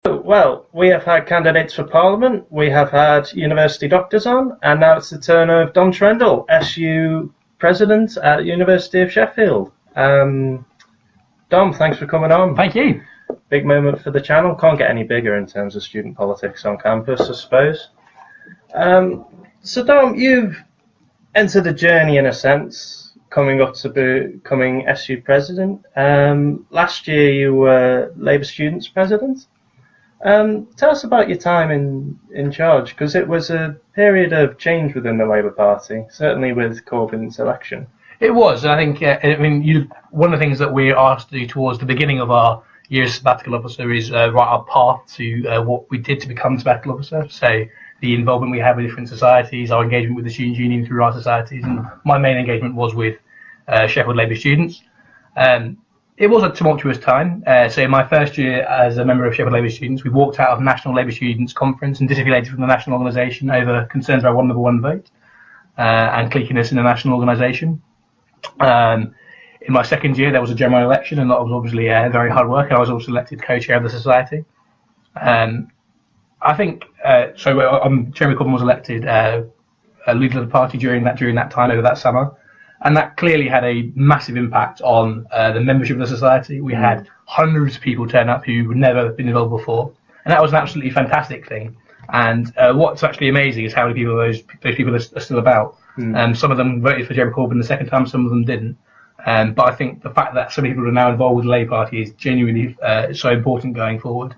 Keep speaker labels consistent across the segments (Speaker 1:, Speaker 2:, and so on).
Speaker 1: Well, we have had candidates for Parliament, we have had university doctors on, and now it's the turn of Don Trendall, SU President at University of Sheffield. Dom, thanks for coming on.
Speaker 2: Thank you.
Speaker 1: Big moment for the channel. Can't get any bigger in terms of student politics on campus, I suppose. So Dom, you've entered a journey in a sense, coming up to becoming SU President. Last year you were Labour Students President. Tell us about your time in charge, because it was a period of change within the Labour Party, certainly with Corbyn's election.
Speaker 2: It was. I think, one of the things that we're asked to do towards the beginning of our year as sabbatical officer is write our path to what we did to become sabbatical officer. So the involvement we have with different societies, our engagement with the Students Union through our societies, and my main engagement was with Sheffield Labour Students. It was a tumultuous time. So in my first year as a member of Sheffield Labour Students, we walked out of National Labour Students Conference and disaffiliated from the national organisation over concerns about 1-1 vote and cliquiness in the national organisation. In my second year, there was a general election, and that was obviously very hard work, and I was also elected co-chair of the society. I think, Jeremy Corbyn was elected leader of the party during that time, over that summer. And that clearly had a massive impact on the membership of the society. We had hundreds of people turn up who had never been involved before. And that was an absolutely fantastic thing. And what's actually amazing is how many people those people are still about. Some of them voted for Jeremy Corbyn the second time, some of them didn't. But I think the fact that so many people are now involved with the Labour Party is genuinely so important going forward.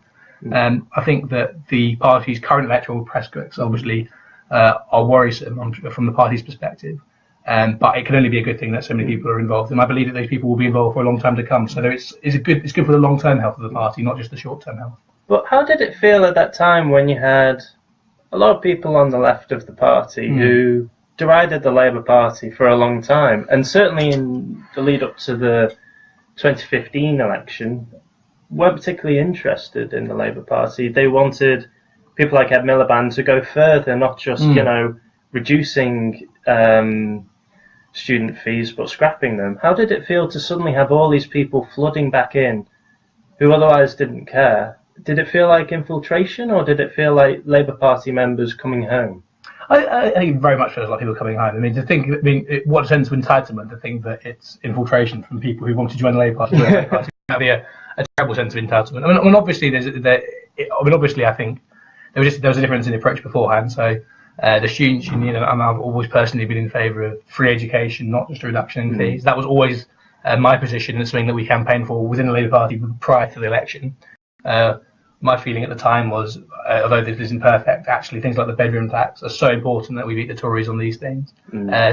Speaker 2: I think that the party's current electoral prospects obviously are worrisome from the party's perspective. But it can only be a good thing that so many people are involved, and I believe that those people will be involved for a long time to come. So it's good for the long-term health of the party, not just the short-term health.
Speaker 1: But how did it feel at that time when you had a lot of people on the left of the party who derided the Labour Party for a long time, and certainly in the lead up to the 2015 election, weren't particularly interested in the Labour Party? They wanted people like Ed Miliband to go further, not just reducing student fees but scrapping them. How did it feel to suddenly have all these people flooding back in who otherwise didn't care? Did it feel like infiltration, or did it feel like Labour Party members coming home?
Speaker 2: I think it very much feels like people coming home. What sense of entitlement to think that it's infiltration from people who want to join the Labour Party? That'd be a terrible sense of entitlement. Obviously, I think there was a difference in approach beforehand. So the Students Union, and I've always personally been in favour of free education, not just a reduction in fees. That was always my position, and something that we campaigned for within the Labour Party prior to the election. My feeling at the time was, although this isn't perfect, actually things like the bedroom tax are so important that we beat the Tories on these things.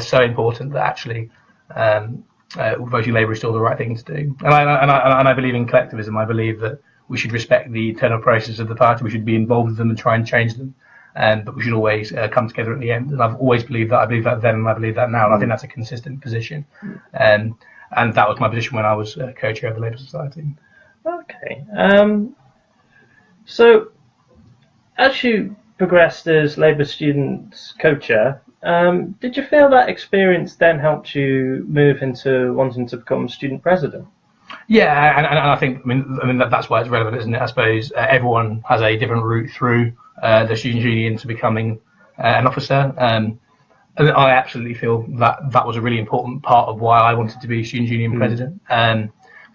Speaker 2: So important that actually voting Labour is still the right thing to do. And I believe in collectivism. I believe that we should respect the internal process of the party. We should be involved with them and try and change them. But we should always come together at the end. And I've always believed that. I believe that then, and I believe that now. And I think that's a consistent position. And that was my position when I was co-chair of the Labour Society.
Speaker 1: Okay. So, as you progressed as Labour Students co-chair, did you feel that experience then helped you move into wanting to become student president?
Speaker 2: Yeah, and I think that's why it's relevant, isn't it? I suppose everyone has a different route through the Students Union to becoming an officer. And I absolutely feel that was a really important part of why I wanted to be Students Union president.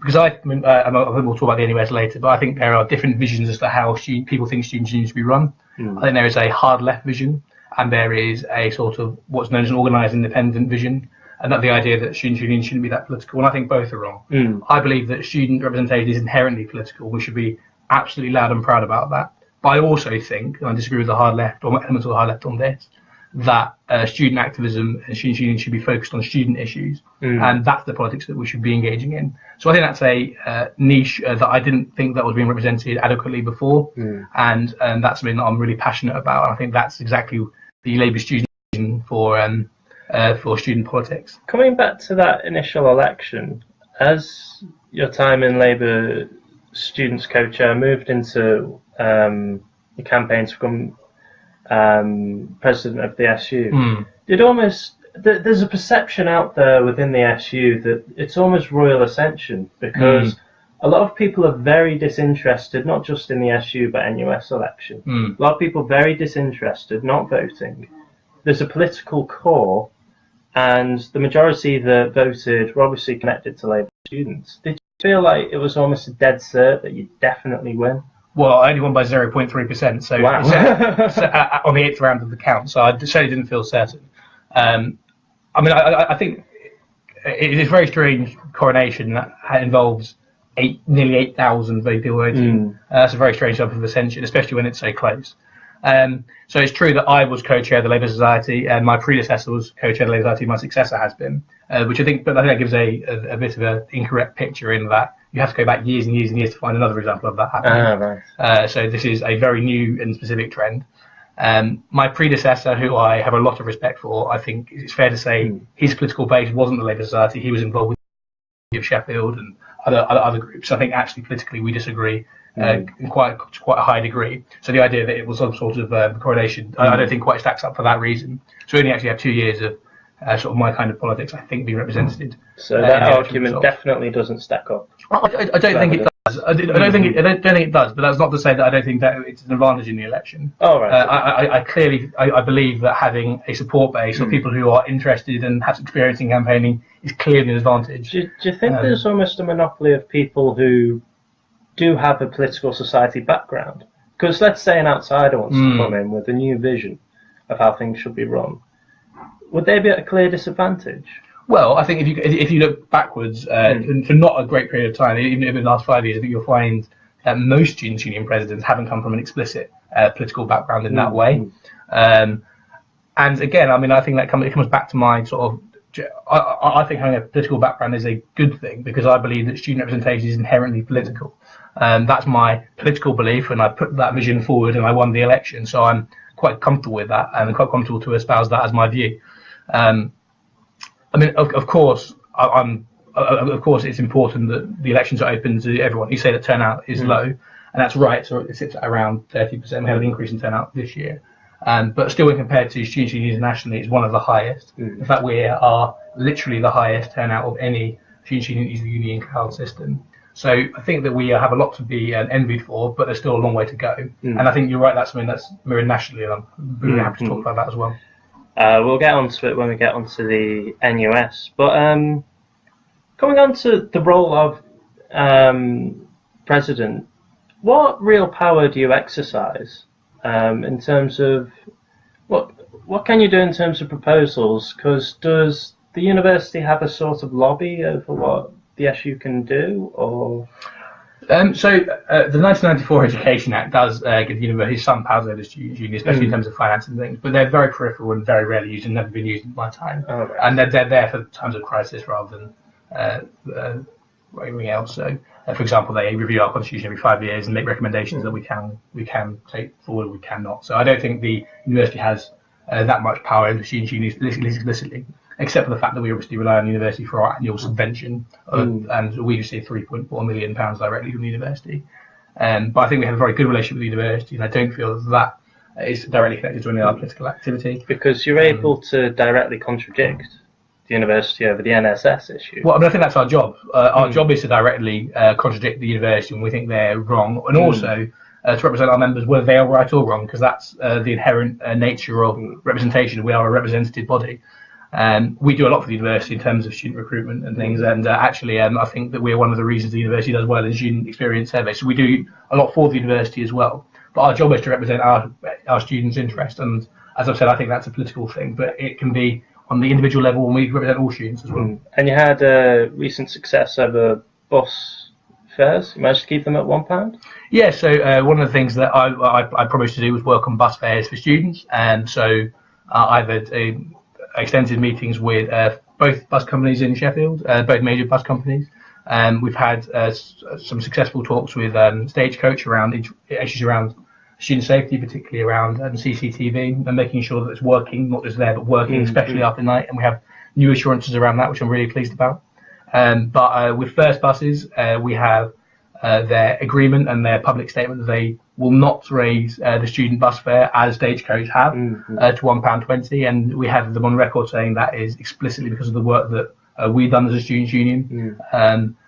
Speaker 2: Because we'll talk about the NUS later, but I think there are different visions as to how people think Students Union should be run. I think there is a hard left vision, and there is a sort of what's known as an organised independent vision, and that the idea that Students Union shouldn't be that political. And I think both are wrong. I believe that student representation is inherently political. We should be absolutely loud and proud about that. But I also think, and I disagree with the hard left, or elements of the hard left on this, that student activism and Students Union should be focused on student issues, and that's the politics that we should be engaging in. So I think that's a niche that I didn't think that was being represented adequately before, and that's something that I'm really passionate about. And I think that's exactly the Labour Student Union for student politics.
Speaker 1: Coming back to that initial election, as your time in Labour Students co-chair moved into your campaign to become president of the SU, there's a perception out there within the SU that it's almost royal ascension, because a lot of people are very disinterested, not just in the SU but NUS election. A lot of people very disinterested, not voting. There's a political core, and the majority that voted were obviously connected to Labour students. Did you feel like it was almost a dead cert that you'd definitely win?
Speaker 2: Well, I only won by 0.3%, so,
Speaker 1: wow.
Speaker 2: On the 8th round of the count, so I certainly didn't feel certain. I think it is a very strange coronation that involves nearly 8,000 people voting. That's a very strange sum of ascension, especially when it's so close. So it's true that I was co-chair of the Labour Society, and my predecessor was co-chair of the Labour Society. My successor has been, which I think that gives a bit of an incorrect picture in that you have to go back years and years and years to find another example of that happening.
Speaker 1: Right.
Speaker 2: So this is a very new and specific trend. My predecessor, who I have a lot of respect for, I think it's fair to say his political base wasn't the Labour Society. He was involved with the of Sheffield and other groups. I think actually politically we disagree in quite a high degree. So the idea that it was some sort of coronation, I don't think quite stacks up for that reason. So we only actually have 2 years of sort of my kind of politics, I think, being represented.
Speaker 1: So that argument definitely doesn't stack up.
Speaker 2: I don't think it does. I don't think it does. But that's not to say that I don't think that it's an advantage in the election.
Speaker 1: Oh, right.
Speaker 2: I believe that having a support base of people who are interested and have experience in campaigning is clearly an advantage.
Speaker 1: Do you think there's almost a monopoly of people who do have a political society background? Because let's say an outsider wants to come in with a new vision of how things should be run. Would they be at a clear disadvantage?
Speaker 2: Well, I think if you look backwards for not a great period of time, even in the last 5 years, I think you'll find that most Students' Union presidents haven't come from an explicit political background in that way. And again, I mean, I think that it comes back to my sort of. I think having a political background is a good thing because I believe that student representation is inherently political. That's my political belief, and I put that vision forward, and I won the election. So I'm quite comfortable with that, and I'm quite comfortable to espouse that as my view. I mean, of course, it's important that the elections are open to everyone. You say that turnout is low, and that's right. So it sits at around 30%. We have an increase in turnout this year, but still, when compared to Students' Union nationally, it's one of the highest. In fact, we are literally the highest turnout of any Students' Union cloud system. So I think that we have a lot to be envied for, but there's still a long way to go. And I think you're right. That's something that's mirrored nationally, and I'm really happy to talk about that as well.
Speaker 1: We'll get onto it when we get onto the NUS. But coming on to the role of president, what real power do you exercise in terms of what can you do in terms of proposals? Because does the university have a sort of lobby over what the SU can do, or? The 1994 Education Act does give the university some powers over the Students' Union, especially in terms of finance and things, but they're very peripheral and very rarely used and never been used in my time. Oh, right.
Speaker 2: And they're there for times of crisis rather than anything else. So, for example, they review our constitution every 5 years and make recommendations that we can take forward, we cannot. So I don't think the university has that much power over the Students' Union explicitly, except for the fact that we obviously rely on the university for our annual subvention, and we receive £3.4 million directly from the university. But I think we have a very good relationship with the university, and I don't feel that is directly connected to any of our political activity.
Speaker 1: Because you're able to directly contradict the university over the NSS issue.
Speaker 2: Well, I mean, I think that's our job. Our job is to directly contradict the university when we think they're wrong, and also to represent our members whether they are right or wrong, because that's the inherent nature of representation. We are a representative body. We do a lot for the university in terms of student recruitment and things, and actually I think that we're one of the reasons the university does well in student experience surveys. So we do a lot for the university as well, but our job is to represent our students' interest, and as I've said, I think that's a political thing, but it can be on the individual level when we represent all students as well.
Speaker 1: And you had recent success over bus fares. You managed to keep them at £1?
Speaker 2: Yeah, so one of the things that I promised to do was work on bus fares for students, and so I've had extensive meetings with both bus companies in Sheffield, both major bus companies. We've had some successful talks with Stagecoach around issues around student safety, particularly around CCTV and making sure that it's working, not just there, but working, especially after night. And we have new assurances around that, which I'm really pleased about. But with First Buses, we have their agreement and their public statement that they will not raise the student bus fare as Stagecoach have to £1.20, and we have them on record saying that is explicitly because of the work that we've done as a students' union.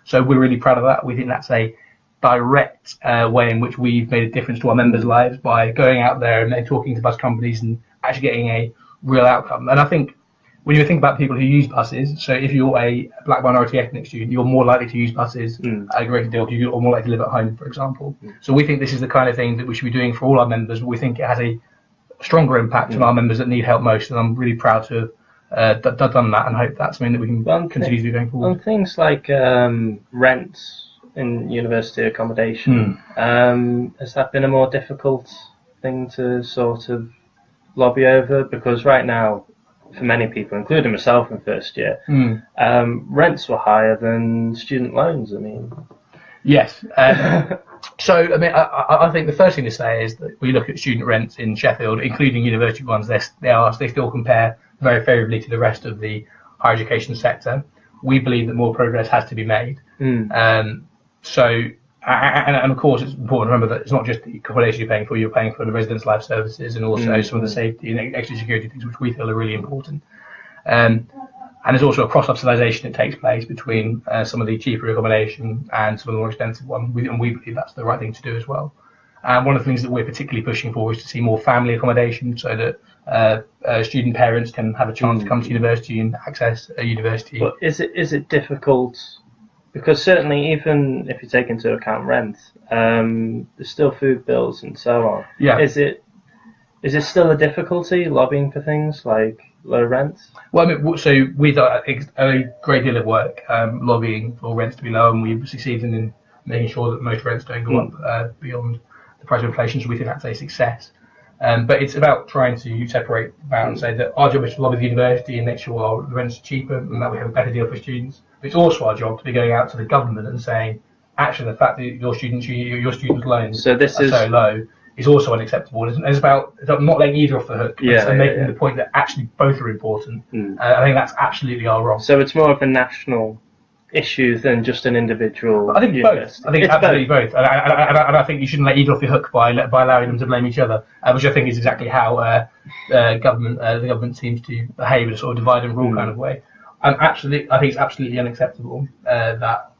Speaker 2: So we're really proud of that. We think that's a direct way in which we've made a difference to our members' lives by going out there and talking to bus companies and actually getting a real outcome. And I think when you think about people who use buses, so if you're a black minority ethnic student, you're more likely to use buses a greater deal because you're more likely to live at home, for example. So we think this is the kind of thing that we should be doing for all our members, but we think it has a stronger impact on our members that need help most. And I'm really proud to have done that and hope that's something that we can continue to do going forward.
Speaker 1: On things like rents in university accommodation, has that been a more difficult thing to sort of lobby over? Because right now, for many people, including myself in first year, rents were higher than student loans. I mean,
Speaker 2: yes. So I mean, I think the first thing to say is that we look at student rents in Sheffield, including university ones. They still compare very favourably to the rest of the higher education sector. We believe that more progress has to be made. So, and of course, it's important to remember that it's not just the accommodation you're paying for the residence life services and also some of the safety and extra security things which we feel are really important. And there's also a cross-subsidisation that takes place between some of the cheaper accommodation and some of the more expensive one, and we believe that's the right thing to do as well. And one of the things that we're particularly pushing for is to see more family accommodation so that student parents can have a chance to come to university and access a university.
Speaker 1: But is it difficult? Because certainly, even if you take into account rent, there's still food bills and so on.
Speaker 2: Yeah.
Speaker 1: Is it still a difficulty lobbying for things like low rents?
Speaker 2: Well, I mean, so we've done a great deal of work lobbying for rents to be low, and we've succeeded in making sure that most rents don't go up beyond the price of inflation. So we think that's a success. But it's about trying to separate about and say that our job is to lobby the university and make sure our rents are cheaper and that we have a better deal for students. But it's also our job to be going out to the government and saying, actually, the fact that your students' loans are so low is also unacceptable. It's about not letting either off the hook and making the point that actually both are important. I think that's absolutely our role.
Speaker 1: So it's more of a national issue than just an individual.
Speaker 2: I think both. I think it's absolutely both. And I think you shouldn't let either off your hook by allowing them to blame each other, which I think is exactly how the government seems to behave in a sort of divide and rule kind of way. I think it's absolutely unacceptable that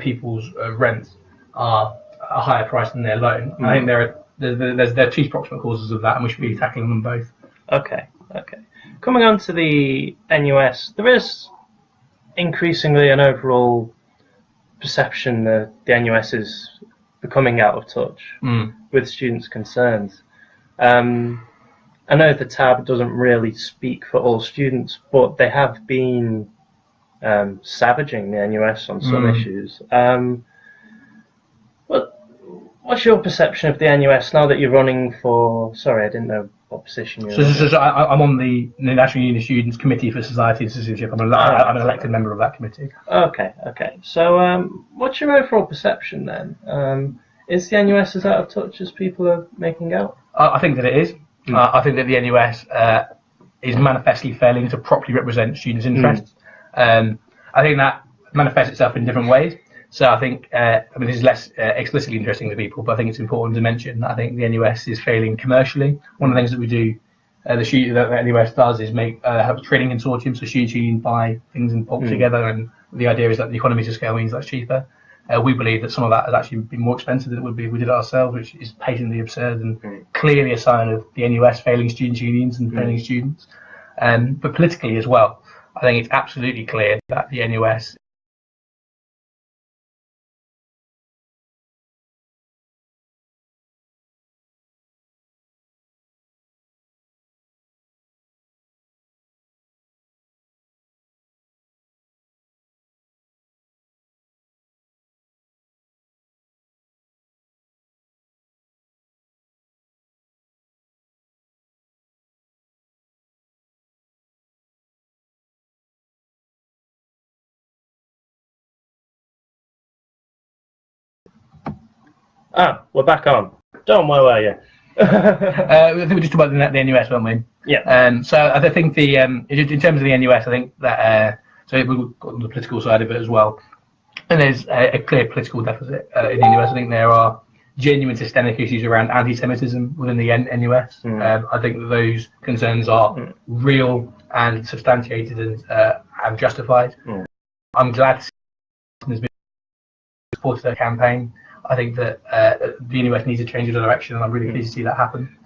Speaker 2: people's rents are a higher price than their loan. I think there are two proximate causes of that, and we should be tackling them both.
Speaker 1: Okay. Coming on to the NUS, there is increasingly an overall perception that the NUS is becoming out of touch with students' concerns. I know the TAB doesn't really speak for all students, but they have been savaging the NUS on some issues. What's your perception of the NUS now that you're running for... Sorry, I didn't know what position you're in.
Speaker 2: So I'm on the National Union of Students Committee for Society and Citizenship. I'm an elected member of that committee. Okay.
Speaker 1: So what's your overall perception then? Is the NUS as out of touch as people are making out?
Speaker 2: I think that it is. I think that the NUS is manifestly failing to properly represent students' interests. I think that manifests itself in different ways. So I think, this is less explicitly interesting to people, but I think it's important to mention. I think the NUS is failing commercially. One of the things that we do, the NUS does, is have a trading consortium, so students union buy things in bulk together, and the idea is that the economies of scale means that's cheaper. We believe that some of that has actually been more expensive than it would be if we did it ourselves, which is patently absurd and clearly a sign of the NUS failing students' unions and failing students. But politically as well, I think it's absolutely clear that the NUS
Speaker 1: we're back on. Don, where were you?
Speaker 2: I think we just talked about the NUS, weren't we?
Speaker 1: Yeah.
Speaker 2: So I think in terms of the NUS, I think that so we've got the political side of it as well, and there's a clear political deficit in the NUS. I think there are genuine systemic issues around anti-Semitism within the NUS. I think that those concerns are real and substantiated and justified. I'm glad there's been supported their campaign. I think that the US needs to change the direction, and I'm really pleased to see that happen.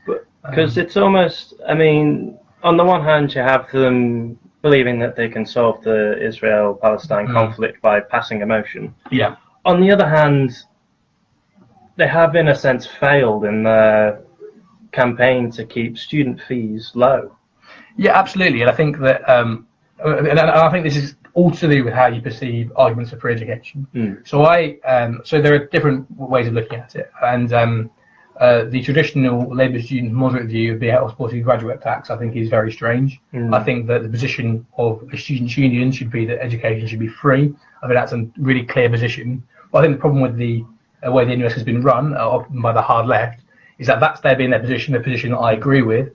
Speaker 1: Because it's almost, I mean, on the one hand, you have them believing that they can solve the Israel-Palestine conflict by passing a motion.
Speaker 2: Yeah.
Speaker 1: On the other hand, they have, in a sense, failed in their campaign to keep student fees low.
Speaker 2: Yeah, absolutely, and I think that, and I think this is all to do with how you perceive arguments for free education. So so there are different ways of looking at it, and the traditional Labour student moderate view of the supporting graduate tax, I think, is very strange. I think that the position of a students' union should be that education should be free. I think that's a really clear position. But I think the problem with the way the NUS has been run, often by the hard left, is that that's been their position, a position that I agree with,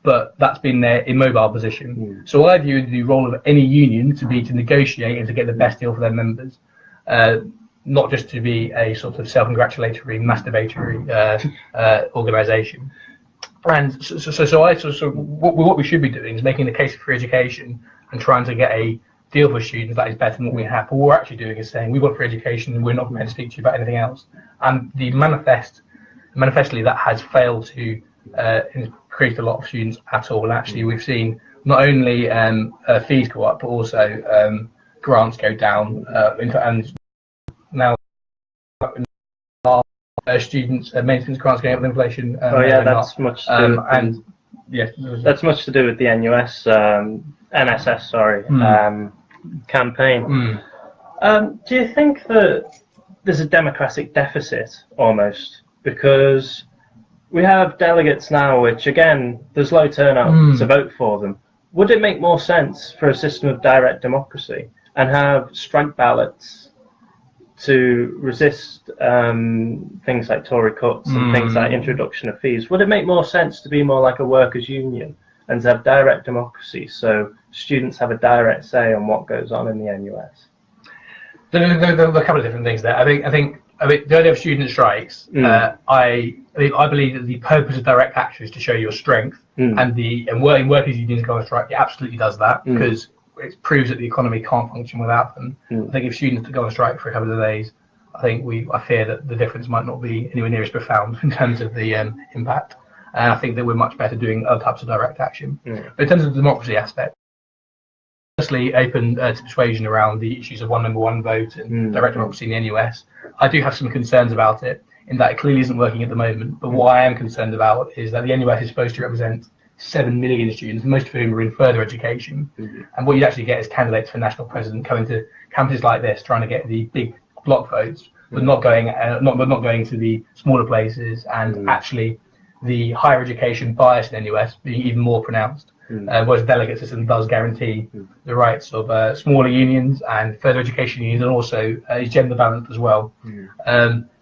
Speaker 2: but that's been their immobile position. So I view the role of any union to be to negotiate and to get the best deal for their members, not just to be a sort of self-congratulatory, masturbatory organisation. And so what we should be doing is making the case for free education and trying to get a deal for students that is better than what we have. But what we're actually doing is saying we want free education and we're not going to speak to you about anything else. And the manifestly that has failed to increase a lot of students at all. And actually, we've seen not only fees go up, but also grants go down, and now students maintenance grants going up with inflation.
Speaker 1: That's much to do with that's much to do with the NUS NSS campaign. Do you think that there's a democratic deficit almost, because we have delegates now which, again, there's low turnout to vote for them? Would it make more sense for a system of direct democracy and have strike ballots to resist things like Tory cuts and things like introduction of fees? Would it make more sense to be more like a workers' union and to have direct democracy so students have a direct say on what goes on in the NUS?
Speaker 2: There are a couple of different things there. I think the idea of student strikes, I believe that the purpose of direct action is to show your strength, and workers' unions go on strike, it absolutely does that, because it proves that the economy can't function without them. I think if students go on strike for a couple of days, I fear that the difference might not be anywhere near as profound in terms of the impact. And I think that we're much better doing other types of direct action. But in terms of the democracy aspect, firstly, open to persuasion around the issues of one member, one vote and direct democracy in the NUS. I do have some concerns about it, in that it clearly isn't working at the moment. But what I am concerned about is that the NUS is supposed to represent 7 million students, most of whom are in further education. And what you actually get is candidates for national president coming to campuses like this, trying to get the big block votes, but not going to the smaller places, and actually the higher education bias in the NUS being even more pronounced. Whereas the delegate system does guarantee the rights of smaller unions and further education unions, and also is gender balanced as well.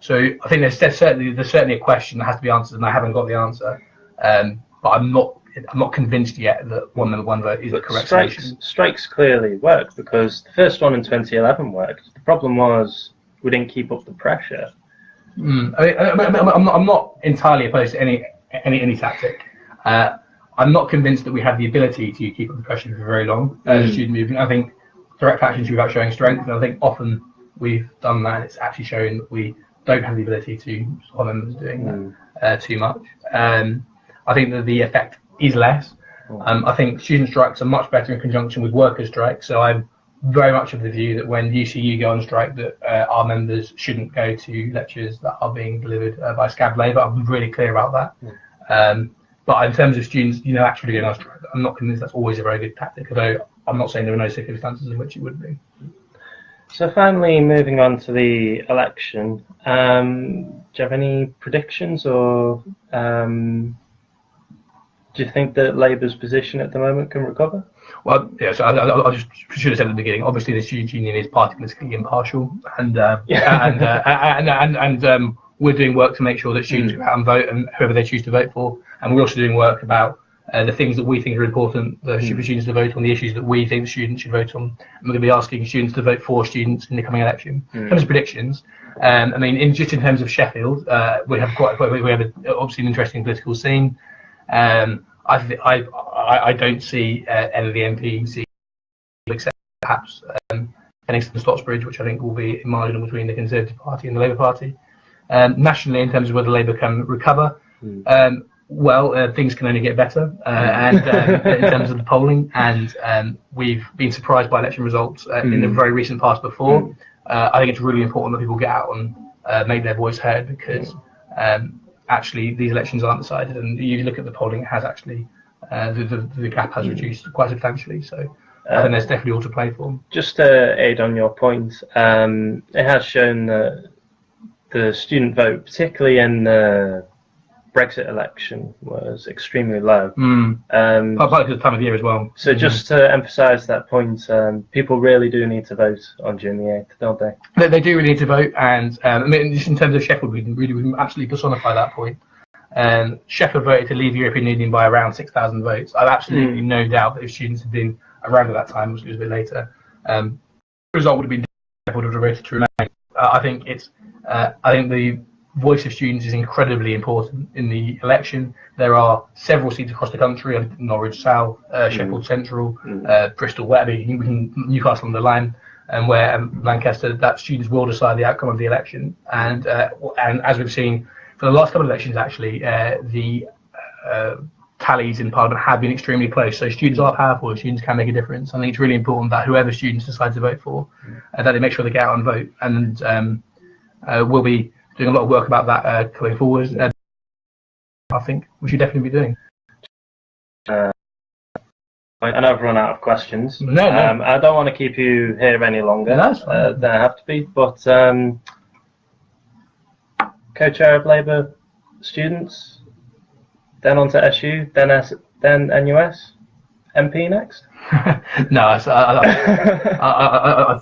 Speaker 2: So I think there's certainly a question that has to be answered, and I haven't got the answer. But I'm not convinced yet that one member, one vote is the correct solution. Strikes
Speaker 1: clearly work, because the first one in 2011 worked. The problem was we didn't keep up the pressure.
Speaker 2: I'm not entirely opposed to any tactic. I'm not convinced that we have the ability to keep up the pressure for very long as a student movement. I think direct action should be about showing strength, and I think often we've done that, and it's actually shown that we don't have the ability to stop members doing that too much. I think that the effect is less. I think student strikes are much better in conjunction with workers' strikes. So I'm very much of the view that when UCU go on strike, that our members shouldn't go to lectures that are being delivered by Scab Labour. I'm really clear about that. But in terms of students, actually going on strike, I'm not convinced that's always a very good tactic, although I'm not saying there are no circumstances in which it would be.
Speaker 1: So finally, moving on to the election, do you have any predictions, or do you think that Labour's position at the moment can recover?
Speaker 2: Well, yeah. So I just should have said at the beginning. Obviously, the Students' Union is party politically impartial, and we're doing work to make sure that students go out and vote, and whoever they choose to vote for. And we're also doing work about the things that we think are important for students to vote on, the issues that we think students should vote on. And we're going to be asking students to vote for students in the coming election. In terms of predictions, in terms of Sheffield, we have obviously an interesting political scene. I don't see any of the MPs, except perhaps Kennington and Stocksbridge, which I think will be marginal between the Conservative Party and the Labour Party. Nationally, in terms of whether Labour can recover, things can only get better, and in terms of the polling, and we've been surprised by election results in the very recent past before. I think it's really important that people get out and make their voice heard, because actually these elections aren't decided, and you look at the polling, it has actually the gap has reduced quite substantially. So I think there's definitely all to play for.
Speaker 1: Just to aid on your point, it has shown that the student vote, particularly in the Brexit election, was extremely low.
Speaker 2: Partly because of the time of year as well.
Speaker 1: So just to emphasise that point, people really do need to vote on June the 8th, don't they?
Speaker 2: They do really need to vote, and I mean, just in terms of Sheffield, we can absolutely personify that point. Sheffield voted to leave the European Union by around 6,000 votes. I've absolutely no doubt that if students had been around at that time, which was a bit later, the result would have been Sheffield would have voted to remain. I think the voice of students is incredibly important in the election. There are several seats across the country: Norwich South, Sheffield Central, Bristol, Newcastle on the line, and where Lancaster, that students will decide the outcome of the election. And as we've seen for the last couple of elections, actually, the tallies in Parliament have been extremely close. So students are powerful. Students can make a difference. I think it's really important that whoever students decide to vote for, that they make sure they get out and vote. And we'll be doing a lot of work about that going forward. I think we should definitely be doing.
Speaker 1: And I've run out of questions.
Speaker 2: No.
Speaker 1: I don't want to keep you here any longer than I have to be. But co-chair of Labour students, then on to SU, then NUS, MP next.
Speaker 2: No, I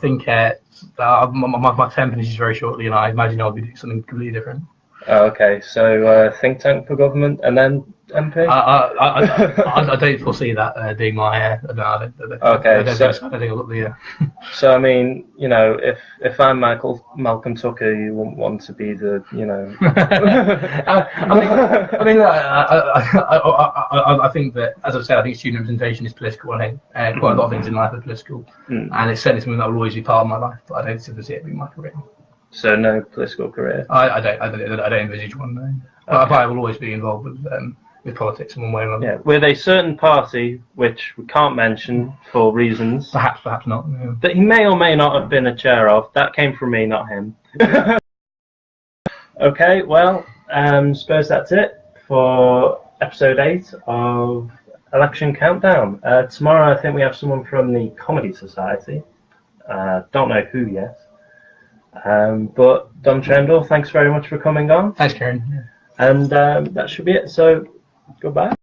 Speaker 2: think my term finishes very shortly, and I imagine I'll be doing something completely different.
Speaker 1: Oh, okay, so think tank for government and then MP?
Speaker 2: I don't foresee that being my. I don't think I'll look the.
Speaker 1: So I mean, you know, if I'm Malcolm Tucker, you wouldn't want to be the, you know.
Speaker 2: I think that, as I've said, I think student representation is political. I think quite a lot of things in life are political, and it's certainly something that will always be part of my life. But I don't simply see it being my career.
Speaker 1: So no political career.
Speaker 2: I don't envisage one. No. Okay. But I will always be involved with politics in one way or another.
Speaker 1: Yeah, with a certain party which we can't mention for reasons.
Speaker 2: Perhaps not. Yeah.
Speaker 1: That he may or may not have been a chair of. That came from me, not him. Okay, well, suppose that's it for episode 8 of Election Countdown. Tomorrow, I think we have someone from the Comedy Society. Don't know who yet. But Dom Trendall, thanks very much for coming on.
Speaker 2: Thanks, Karen.
Speaker 1: And that should be it. So, goodbye.